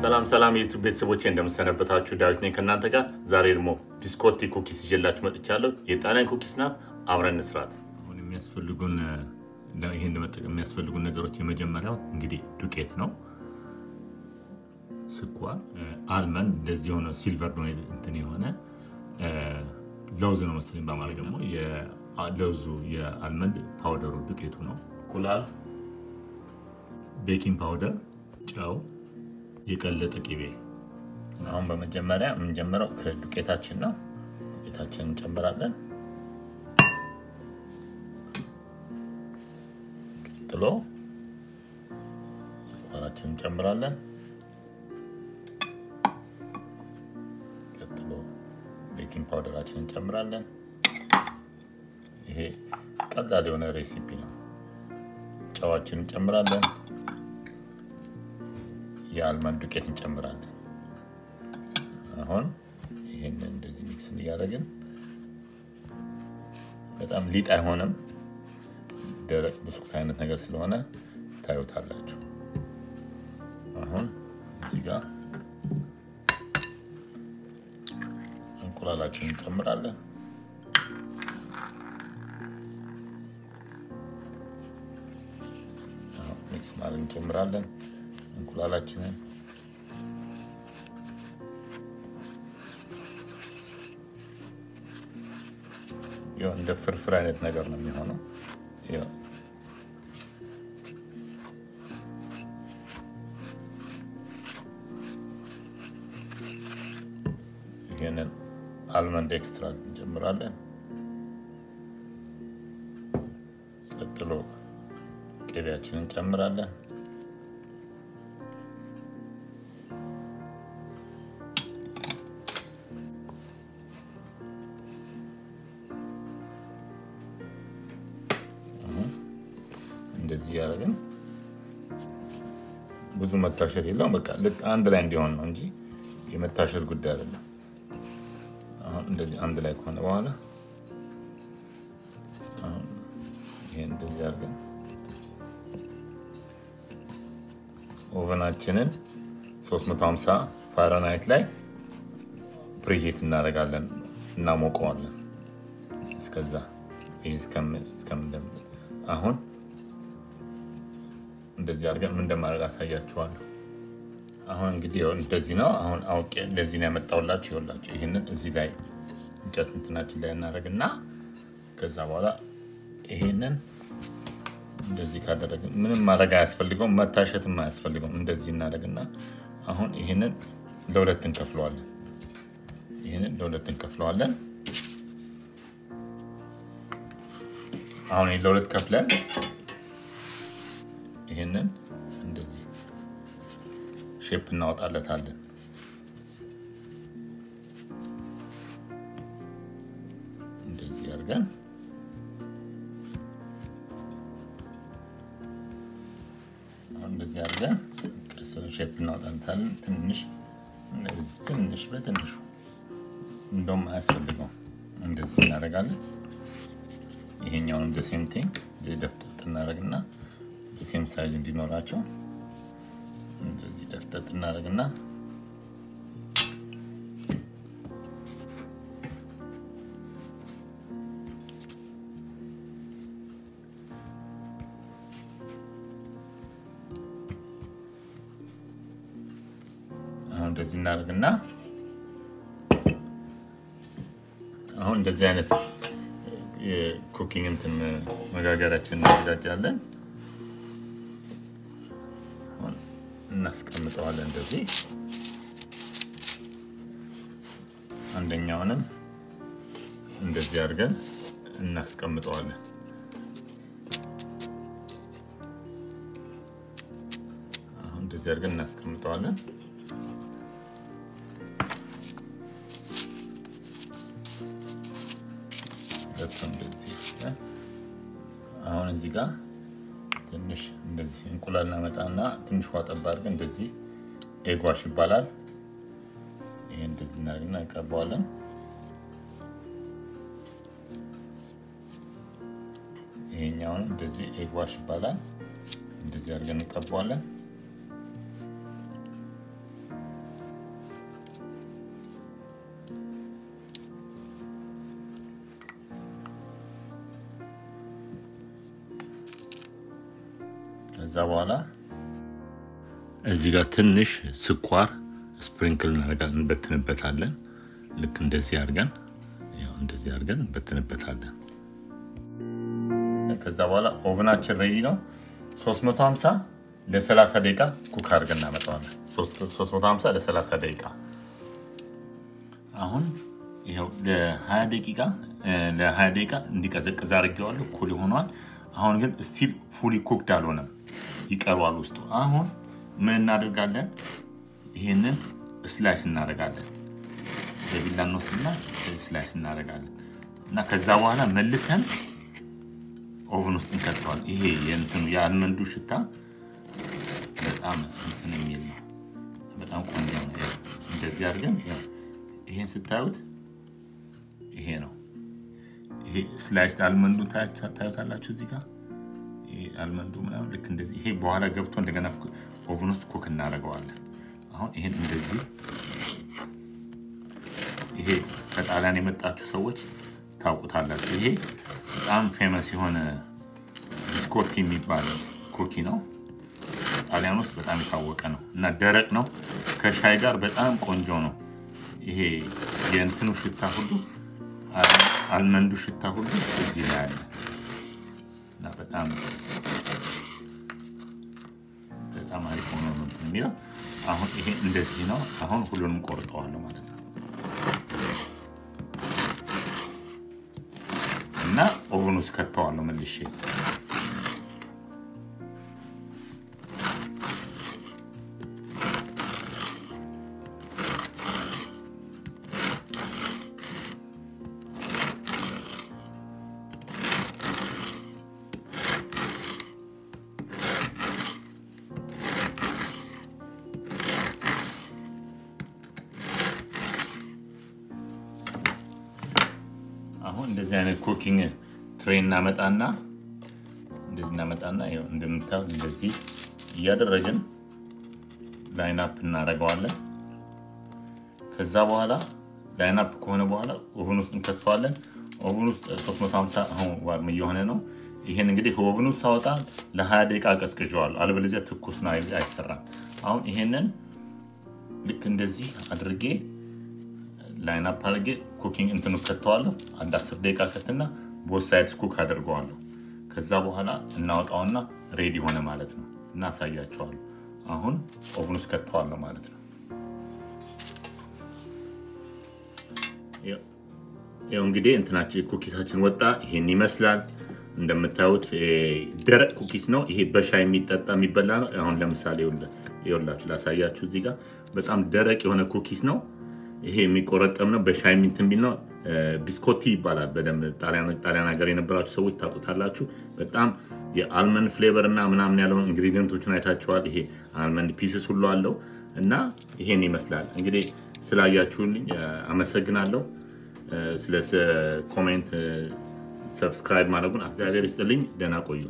ሰላም የዩቲዩብ ቤተሰቦቼ እንደምሰነበታችሁ ዳዊት ነኝ ከናንተ ጋር ዛሬ ደግሞ ቢስኮቲ ኩኪስ ይዤላችሁ መጥቻለሁ የጣሊያን ኩኪስ ናት አብረን እንስራት አሁን የሚያስፈልጉን ይሄን ለመጠቀም የሚያስፈልጉን ነገሮች የመጀመሪያው እንግዲህ ዱቄት ነው ስኳር አልመንድ እንደዚህ ሆነ ሲልቨር ነው እንትን የሆነ ለውዝ ነው መሰለኝ በአማርኛ ደግሞ የለውዙ የአልመንድ ፓውደሩ ዱቄቱ ነው ኩላል ቤኪንግ ፓውደር ጨው የቀለጠ ቅቤ አሁን በመጀመሪያ እንጀምረው ከዱቄታችን ነው ዱቄታችንን እንጨምራለን ቀጥሎ ስኳራችንን እንጨምራለን ቀጥሎ ቤኪንግ ፓውደራችንን እንጨምራለን ይሄ ቀላል የሆነ ሬሲፒ ነው ጨዋችንን እንጨምራለን የአልመንድ ዱቄት እንጨምራለን አሁን ይሄን እንደዚህ ሚክስ እያደረግን በጣም ሊጥ አይሆንም ደረቅ ብስኩት አይነት ነገር ስለሆነ ታዩታላችሁ አሁን እዚህ ጋር እንቁላላችንን እንጨምራለን ሚክስ ማድረግ እንጨምራለን እንቁላላችንን ያው እንደ ፍርፍር አይነት ነገር ነው የሚሆነው ያው ይሄንን አልመንድ ኤክስትራክት እንጨምራለን ቀጥሎ ቅቤያችንን እንጨምራለን እንደዚህ ያደርገን ብዙ መታሸት የለውም በቃ ልክ አንድ ላይ እንዲሆን ነው እንጂ የመታሸት ጉዳይ አይደለም አሁን እንደዚህ አንድ ላይ ከሆነ በኋላ አሁን ይሄን እንደዚህ ያደርገን ኦቨናችንን 350 ፋራናይት ላይ ፕሪሂት እናደርጋለን እናሞቀዋለን እስከዛ ይሄ እስከምን አሁን እንደዚህ አድርገን ምን እንደማድረግ አሳያችኋለሁ አሁን እንግዲህ እንደዚህ ነው አሁን አውቄ እንደዚህ ነው ያመጣውላችሁ ይወላችሁ ይሄንን እዚህ ላይ እንጨት እንትናችን ላይ እናደርግና ከዛ በኋላ ይሄንን እንደዚህ ካደረግን ምንም ማድረግ አያስፈልገውም መታሸትም አያስፈልገውም እንደዚህ እናደርግና አሁን ይሄንን ለሁለት እንከፍለዋለን ይሄንን ለሁለት እንከፍለዋለን አሁን ለሁለት ከፍለን ይሄንን እንደዚህ ሼፕ እናወጣለታለን እንደዚህ አድርገን እንደዚህ አድርገን ከስር ሼፕ እናወጣለታለን ትንሽ በትንሹ እንደውም አያስፈልገውም እንደዚህ እናደርጋለን ይሄኛውን እንደ ሴም ቲንግ ደፍተት እናደርግና ሴም ሳይዝ እንዲኖራቸው እንደዚህ ደፍተት እናደርግና አሁን እንደዚህ እናደርግና አሁን እንደዚህ አይነት የኩኪንግ እንትን መጋገራችንን እናዘጋጃለን እናስቀምጠዋለን እንደዚህ አንደኛውንም እንደዚህ አድርገን እናስቀምጠዋለን አሁን እንደዚህ አድርገን እናስቀምጠዋለን እንደዚህ አሁን እዚህ ጋር ትንሽ እንደዚህ እንቁላል እናመጣና ትንሽ ውሃ ጠብ አድርገን እንደዚህ ኤግ ዋሽ ይባላል ይሄን እንደዚህ እናደርግና እንቀባዋለን ይሄኛውን እንደዚህ ኤግ ዋሽ ይባላል እንደዚህ አድርገን እንቀባዋለን ከዛ በኋላ እዚህ ጋር ትንሽ ስኳር ስፕሪንክል እናደርጋለን እንበትንበታለን ልክ እንደዚህ አድርገን እንበትንበታለን ከዛ በኋላ ኦቨናችን ሬዲ ነው 350 ለ30 ደቂቃ ኩክ አድርገን እናመጣዋለን 350 ለ30 ደቂቃ አሁን ይሄው ለ20 ደቂቃ እንዲቀዘቅዝ አድርጌዋለሁ ኩል ሆኗል አሁን ግን ስቲል ፉሊ ኩክድ አልሆነም ይቀርዋል ውስጡ አሁን ምን እናደርጋለን ይሄንን ስላይስ እናደርጋለን በቢላ እንወስድና ስላይስ እናደርጋለን እና ከዛ በኋላ መልሰን ኦቨን ውስጥ እንከተዋለን ይሄ የእንትኑ የአልመንዱ ሽታ በጣም እንትን የሚል ነው በጣም ቆንጆ ነው እንደዚህ አድርገን ይሄን ስታዩት ይሄ ነው ይሄ ስላይስ አልመንዱ ታዩታላችሁ እዚህ ጋር ይሄ አልመንዱ ምናምን ልክ እንደዚህ ይሄ በኋላ ገብቶ እንደገና ኦቨን ውስጥ ኩክ እናደርገዋለን አሁን ይሄን እንደዚህ ይሄ ከጣሊያን የመጣችሁ ሰዎች ታውቁታላችሁ ይሄ በጣም ፌመስ የሆነ ቢስኮቲ የሚባል ኩኪ ነው ጣሊያን ውስጥ በጣም የታወቀ ነው እና ደረቅ ነው ከሻይ ጋር በጣም ቆንጆ ነው ይሄ የእንትኑ ሽታ ሁሉ አልመንዱ ሽታ ሁሉ እዚህ ላይ አለ እና በጣም አሪፍ ሆኖ ነው የሚለው አሁን ይሄ እንደዚህ ነው አሁን ሁሉንም ቆርጠዋለሁ ማለት ነው እና ኦቨን ውስጥ ከተዋለሁ መልሼ አሁን እንደዚህ አይነት ኩኪንግ ትሬይ እናመጣና ይሄው እንደምታው እንደዚህ ያደረግን ላይን አፕ እናደርገዋለን ከዛ በኋላ ላይን አፕ ከሆነ በኋላ ኦቨን ውስጥ እንከተዋለን ኦቨን ውስጥ 350 አሁን ዋርም እየሆነ ነው ይሄን እንግዲህ ከኦቨን ውስጥ ሳወጣ ለ20 ደቂቃ ቀዝቅዤዋለሁ አለበለዚያ ትኩስ ነው አይሰራም አሁን ይሄንን ልክ እንደዚህ አድርጌ ላይን አፕ አድርጌ ኩኪንግ እንትኑ ከተዋለሁ አንድ 10 ደቂቃ ከትና ቦth sides ኩክ አድርገዋለሁ ከዛ በኋላ እናወጣውና ሬዲ ሆነ ማለት ነው እና አሳያችኋለሁ አሁን ኦቨን ውስጥ ከተዋለሁ ማለት ነው ያው እንግዲህ እንትናችን ኩኪሳችን ወጣ ይሄን ይመስላል እንደምታዩት ደረቅ ኩኪስ ነው ይሄ በሻይ የሚጠጣ የሚበላ ነው አሁን ለምሳሌ ይኸውላችሁ ላሳያችሁ እዚህ ጋር በጣም ደረቅ የሆነ ኩኪስ ነው ይሄ የሚቆረጠም ነው በሻይ እንትን ቢል ነው ቢስኮቲ ይባላል በደም ጣሊያን ሀገር የነበራችሁ ሰዎች ታውቁታላችሁ በጣም የአልመንድ ፍሌቨር እና ምናምን ያለው ኢንግሪዲየንቶችን አይታችኋል ይሄ አልመንድ ፒስስ ሁሉ አለው እና ይሄን ይመስላል እንግዲህ ስላያችሁልኝ አመሰግናለሁ ስለ ኮሜንት ሰብስክራይብ ማድረጉን እግዚአብሔር ይስጥልኝ ደህና ቆዩ